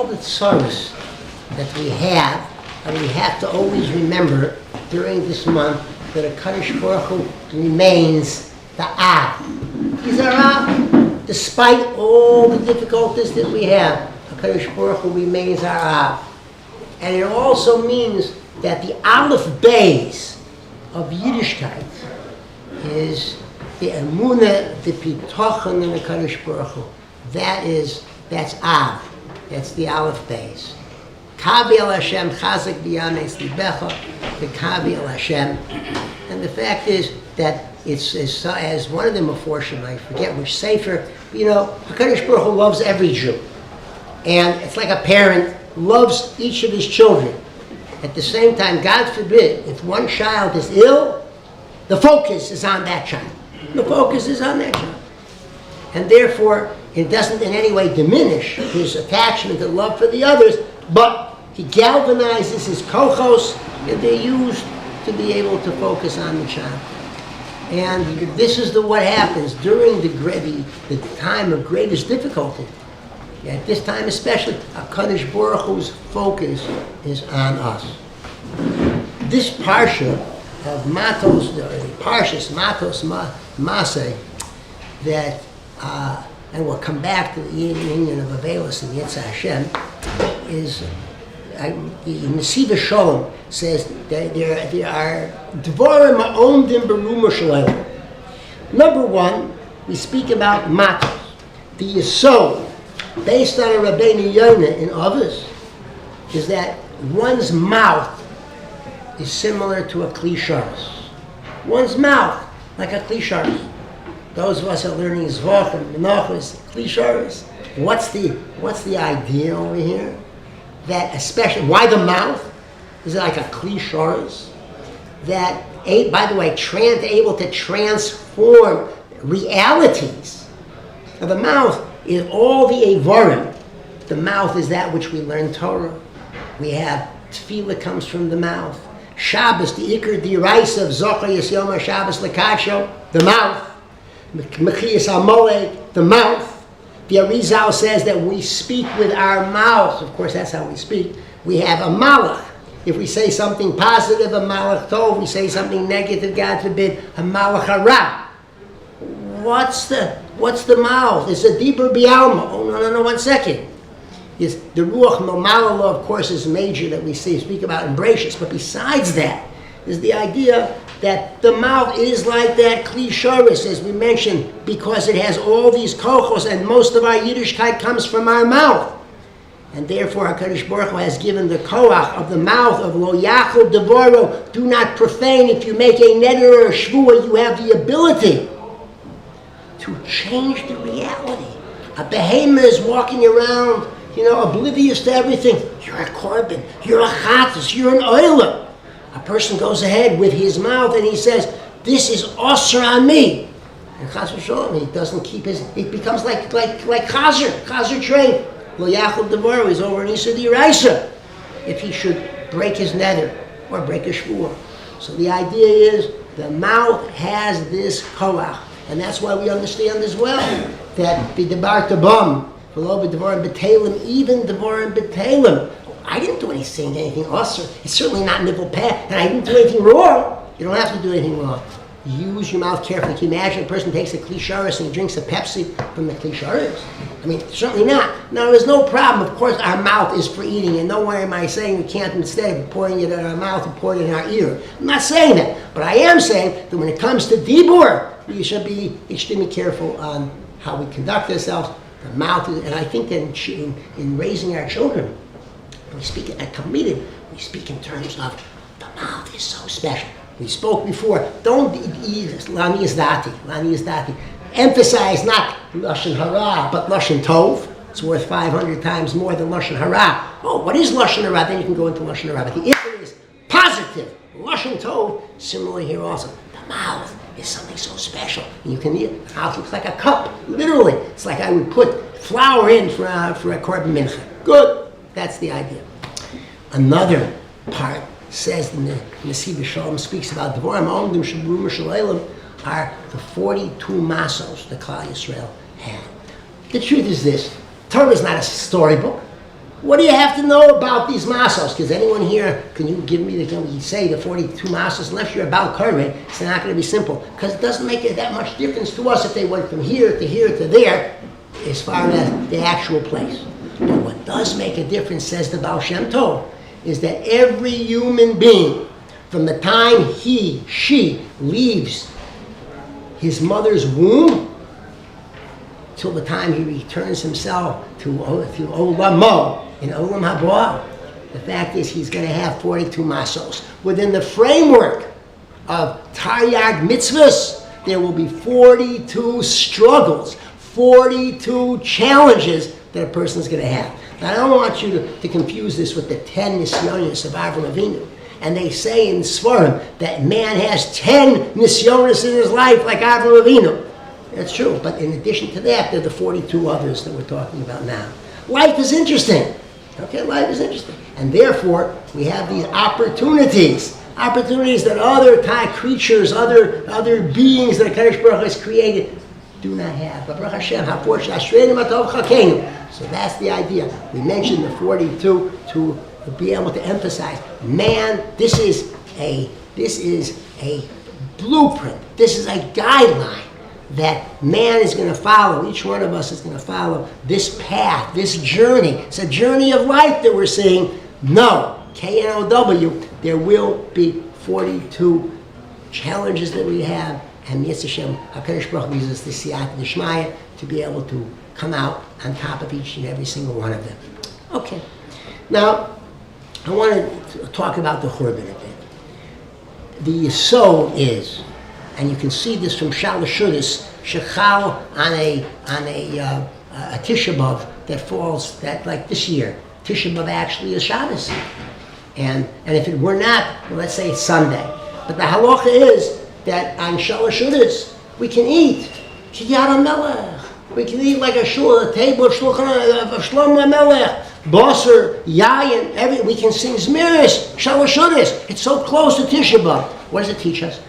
all the tzaros that we have, and we have to always remember during this month that a Kadosh Baruch Hu remains the Av. He's our Av. Despite all the difficulties that we have, a Kadosh Baruch Hu remains our Av. And it also means that the Aleph Beis of Yiddishkeit is the Emunah, the Pitochon in the Kadosh Baruch Hu. That's Av. That's the Aleph Beis. Kavi el Hashem chazak b'yameis libecha, the Kavi el Hashem. And the fact is that it's as one of them Meforshim, I forget which sefer, HaKadosh Baruch Hu loves every Jew. And it's like a parent loves each of his children. At the same time, God forbid, if one child is ill, the focus is on that child. The focus is on that child. And therefore, it doesn't in any way diminish his attachment and love for the others, but he galvanizes his kochos, and they're used to be able to focus on the child. And this is what happens during the time of greatest difficulty. At this time especially, HaKadosh Baruch Hu's focus is on us. This parsha of Parshas Matos-Masei, that, and we'll come back to the union of Avelis and Yitzhak Hashem, is the Nesiva Shalom says that there are Dvarim Ha'omdim Beruma Shalom. Number one, we speak about Matos, the Yesod, based on a Rabbeinu Yonah in others, is that one's mouth is similar to a klisharis. One's mouth, like a klisharis. Those of us that are learning Zvach and Menachos, klisharis. What's the idea over here? That especially, why the mouth? Is it like a klisharis? That, by the way, able to transform realities. Now the mouth is all the Avarim. The mouth is that which we learn Torah. We have Tefillah comes from the mouth. Shabbos, the Iker D'Iraisa of Zochar Yom Shabbos Lekadsho, the mouth. Mechiyas HaMoed, the mouth. The Arizal says that we speak with our mouths. Of course, that's how we speak. We have a malach. If we say something positive, a malach tov. We say something negative, God forbid, a malach hara. What's the mouth? It's a dibur bialma. Oh, no, 1 second. Yes, the ruach malala, of course, is major that we speak about in Bereshis. But besides that, is the idea that the mouth is like that klisharis, as we mentioned, because it has all these kochos, and most of our Yiddishkeit comes from our mouth. And therefore, HaKadosh Baruch Hu has given the koach of the mouth of lo yachol devoro, do not profane. If you make a neder or a shvua, you have the ability to change the reality. A behemoth is walking around, oblivious to everything. You're a korban, you're a chatas, you're an oiler. A person goes ahead with his mouth and he says, this is osir on me. And chas v'sholom, he doesn't keep it becomes like chazer train. Lo yachol devoro, he's over an Isa D'Iraisa. If he should break his nether or break a shvuah. So the idea is, the mouth has this koach. And that's why we understand as well that b'debar tabam, v'lo b'devarim b'telim, even devarim b'telim. I didn't do anything awesome. It's certainly not nipple pad, and I didn't do anything wrong. You don't have to do anything wrong. Use your mouth carefully. Can you imagine a person takes a klisharis and he drinks a Pepsi from the klisharis? I mean, certainly not. Now, there's no problem. Of course, our mouth is for eating, and nowhere am I saying we can't, instead of pouring it in our mouth, and pour it in our ear. I'm not saying that. But I am saying that when it comes to dibur, we should be extremely careful on how we conduct ourselves. The mouth is, and I think that in raising our children, we speak at Talmidim, we speak in terms of the mouth is so special. We spoke before, don't eat lani izdati. Emphasize not lashon hara, but lashon tov. It's worth 500 times more than lashon hara. Oh, what is lashon hara? Then you can go into lashon hara. But the issue is positive. Lashon tov, similarly here also. The mouth is something so special. And you can eat it. The mouth looks like a cup, literally. It's like I would put flour in for a korban mincha. Good. That's the idea. Another part says the Nesiva Shalom speaks about Devarim Ha'omdim Shabrum Shalayim are the 42 masos the Klal Yisrael had. The truth is this: Torah is not a storybook. What do you have to know about these masos? Because anyone here, can you give me you say the 42 masos, unless you're about Korban, it's not going to be simple. Because it doesn't make it that much difference to us if they went from here to there, as far as the actual place. But what does make a difference, says the Baal Shem Tov, is that every human being, from the time she leaves his mother's womb, till the time he returns himself to Olamo, in Olam Haba, the fact is he's going to have 42 masos. Within the framework of Taryag mitzvahs, there will be 42 struggles, 42 challenges that a person is going to have. Now, I don't want you to confuse this with the 10 nisyonis of Avraham Avinu. And they say in Sfarim that man has 10 nisyonis in his life like Avraham Avinu. That's true, but in addition to that, there are the 42 others that we're talking about now. Life is interesting. Okay, life is interesting. And therefore, we have these opportunities that other type creatures, other beings that HaKadosh Baruch Hu has created do not have. But Baruch Hashem, so that's the idea. We mentioned the 42 to be able to emphasize, man, this is a blueprint, this is a guideline that man is going to follow, each one of us is going to follow this path, this journey. It's a journey of life that we're seeing. No, K-N-O-W, there will be 42 challenges that we have, and Yitzhak HaKadosh Baruch Hu uses the Siyat D'Shmaya to be able to come out on top of each and every single one of them. Okay, now I want to talk about the Churban a bit. The Yisod is, and you can see this from Shalosh Shudas, Shechal on a Tisha B'Av that falls, that like this year, Tisha B'Av actually is Shabbos. And if it were not, well, let's say it's Sunday. But the halacha is that on Shalosh Shudas, we can eat Kiyat HaMelech. We can eat like a table of Shlomo HaMelech, Basar, Yayin, we can sing Zmiris, Shalosh Shudas. It's so close to Tisha B'Av. What does it teach us?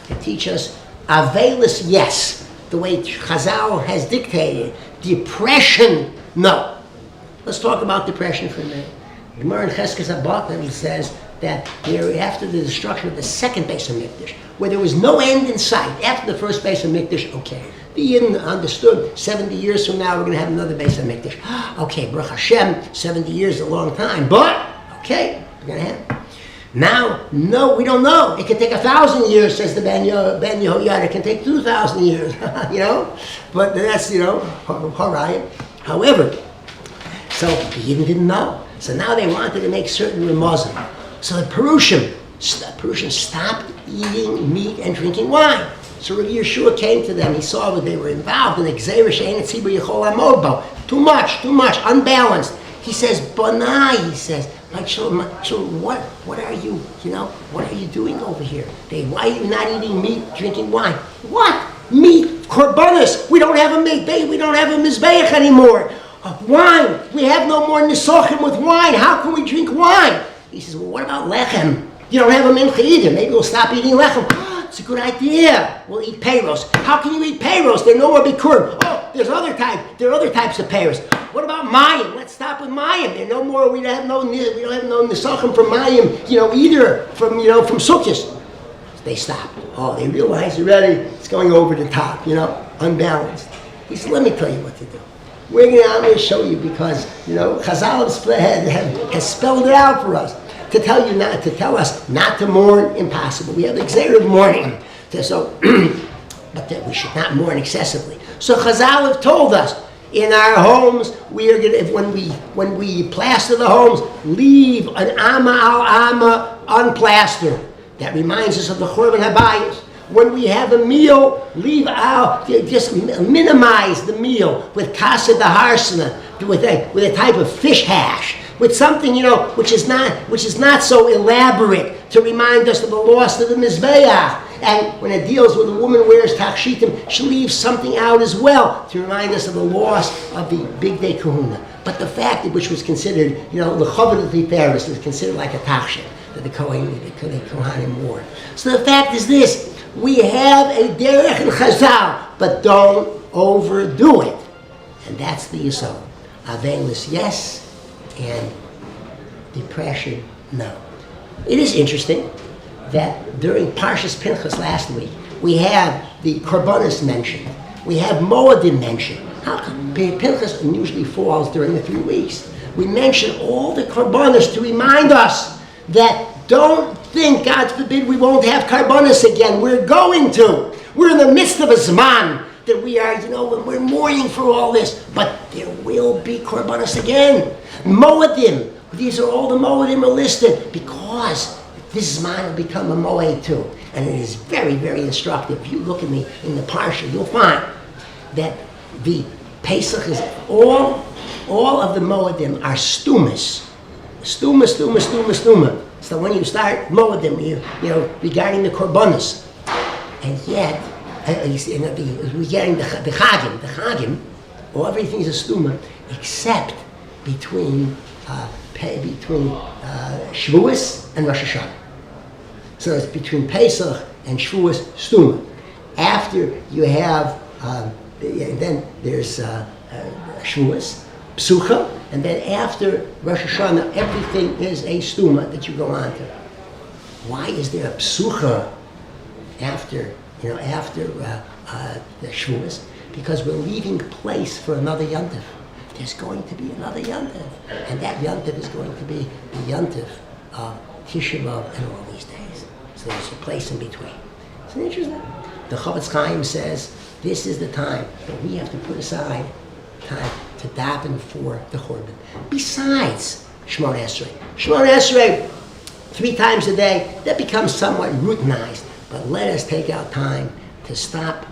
It teaches Avelis, yes, the way Chazal has dictated. Depression, no. Let's talk about depression for a minute. Gemara in Cheskes HaBatim says that after the destruction of the second Beis HaMikdash, where there was no end in sight, after the first Beis HaMikdash, okay, the Yidden understood 70 years from now we're going to have another Beis HaMikdash. Okay, Baruch Hashem, 70 years is a long time, but, okay, we're going to have. Now, no, we don't know. It can take 1,000 years, says the Ben Yehoyada. It can take 2,000 years, But that's, Harayim. However, so the Yidden didn't know. So now they wanted to make certain remazim. So the Perushim stopped eating meat and drinking wine. So Rabbi Yeshua came to them. He saw that they were involved in the Gzeira She'ein Tzibur Yechol Lamod Bo. Too much, unbalanced. He says, Banai, he says, my children, what are you, what are you doing over here? Why are you not eating meat, drinking wine? What? Meat, korbanos. We don't have a meat, we don't have a mizbeach anymore. Wine, we have no more nisochim with wine. How can we drink wine? He says, well, what about lechem? You don't have a mincha either. Maybe we'll stop eating lechem. It's a good idea. We'll eat peiros. How can you eat peiros? They're no more bikurim. Oh, there are other types of peiros. What about mayim? Let's stop with mayim. There are no more. We don't have no nisachim from mayim. Either from sukkos. They stopped. Oh, they realized already it's going over the top. Unbalanced. He said, let me tell you what to do. I'm going to show you because Chazal has spelled it out for us. To tell us not to mourn, impossible. We have the Gzeira of mourning. But that we should not mourn excessively. So Chazal have told us, in our homes, we are going to, when we plaster the homes, leave an ama al ama unplastered. That reminds us of the Churban Habayis. When we have a meal, just minimize the meal with kasa daharsana, with a type of fish hash. With something, which is not so elaborate to remind us of the loss of the Mizbeach. And when it deals with a woman wears tachshitim, she leaves something out as well to remind us of the loss of the big day kahuna. But the fact which was considered, the chavod of the Paris was considered like a tachshit that the Kohanim wore. So the fact is this: we have a derech and chazal, but don't overdo it. And that's the yisod. Avelis, yes. and depression, no. It is interesting that during Parshas Pinchas last week, we have the Korbanos mentioned. We have Moadim mentioned. How come? Pinchas usually falls during the 3 weeks. We mention all the Korbanos to remind us that don't think, God forbid, we won't have Korbanos again. We're going to. We're in the midst of a Zman that we are, we're mourning for all this. But there will be Korbanos again. Moadim. These are all the Moadim are listed because this Zman will become a Moed too. And it is very, very instructive. If you look in the Parsha, you'll find that the Pesach is all of the Moedim are stumas. Stuma. So when you start Moedim, regarding the Korbanos, and yet, regarding the Chagim, everything is a stuma except between Shavuos and Rosh Hashanah. So it's between Pesach and Shavuos stuma. After you have, then there's Shavuos, Psucha, and then after Rosh Hashanah, everything is a stuma that you go on to. Why is there a Psucha after the Shavuos? Because we're leaving place for another Yontif. There's going to be another Yontif, and that Yontif is going to be the Yontif of Tisha B'Av and all these days. So there's a place in between. It's interesting. The Chavetz Chaim says this is the time that we have to put aside time to daven for the Churban. Besides Shemona Esrei. Shemona Esrei, 3 times a day, that becomes somewhat routinized. But let us take out time to stop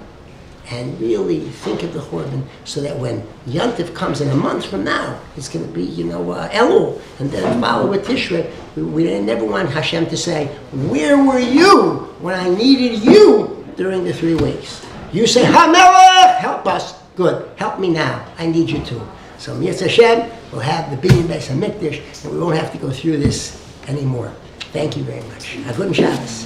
and really think of the Churban so that when Yontif comes in a month from now, it's going to be, Elul, and then follow with Tishrei. We never want Hashem to say, where were you when I needed you during the 3 weeks? You say, HaMelech, help us. Good, help me now. I need you too. So Mitzvah Hashem, we'll have the Binyan Beis HaMikdash, and we won't have to go through this anymore. Thank you very much. A good Shabbos.